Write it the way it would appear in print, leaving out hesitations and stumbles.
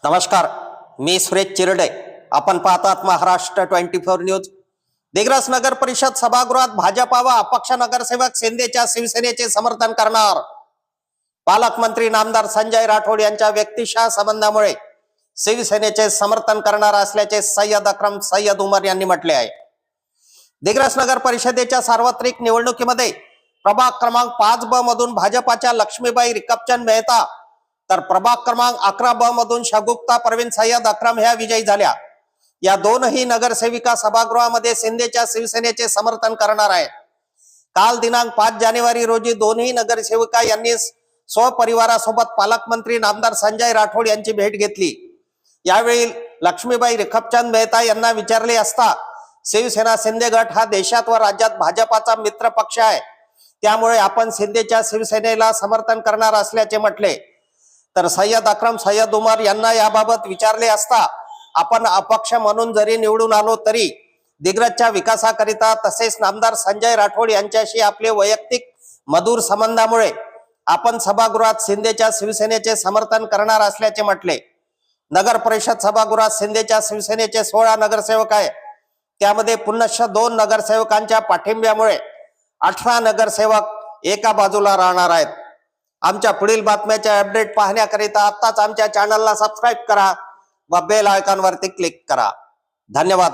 नमस्कार, मी सुरेश चिरडे. आपण पाहतात महाराष्ट्र 24 न्यूज. दिग्रस नगर परिषद सभागृहात भाजपा व अपक्ष नगरसेवक शिंदेच्या शिवसेनेचे समर्थन करणार. पालकमंत्री नामदार संजय राठोड यांच्या व्यक्तिशः संबंधामुळे शिवसेनेचे समर्थन करणार असल्याचे सय्यद अक्रम सय्यद उमर यांनी म्हटले आहे. दिग्रस नगर परिषदेच्या सार्वत्रिक निवडणुकीमध्ये प्रभाग क्रमांक 5B मधून भाजपाच्या लक्ष्मीबाई रिकपचंद मेहता तर प्रभाग क्रमांक 11B मधून शगुफ्ता परवीन सय्यद अक्रम ह्या विजयी झाल्या. या दोनही नगरसेविका सभागृहामध्ये शिंदेच्या शिवसेनेचे समर्थन करणार आहे. काल दिनांक 5 जानेवारी रोजी दोन्ही नगरसेविका यांनी स्वपरिवारासोबत पालकमंत्री नामदार संजय राठोड यांची भेट घेतली. यावेळी लक्ष्मीबाई रिकपचंद मेहता यांना विचारले असता शिवसेना शिंदे गट हा देशात व राज्यात भाजपाचा मित्र पक्ष आहे, त्यामुळे आपण शिंदेच्या शिवसेनेला समर्थन करणार असल्याचे म्हटले. तर सय्यद अक्रम सय्यद उमर यांना याबाबत विचारले असता आपण अपक्ष म्हणून जरी निवडून आलो तरी दिग्रसच्या विकासाकरिता तसेच नामदार संजय राठोड यांच्याशी आपले वैयक्तिक मधुर संबंधामुळे आपण सभागृहात शिंदेच्या शिवसेनेचे समर्थन करणार असल्याचे म्हटले. नगर परिषद सभागृहात शिंदेच्या शिवसेनेचे 16 नगरसेवक आहे. त्यामध्ये पुनश्च 2 नगरसेवकांच्या पाठिंब्यामुळे 18 नगरसेवक एका बाजूला राहणार आहेत. आमच्या पुढील बातम्याचे अपडेट पाहण्याकरिता आताच आमच्या चॅनलला सबस्क्राईब करा व बेल आयकॉनवरती क्लिक करा. धन्यवाद.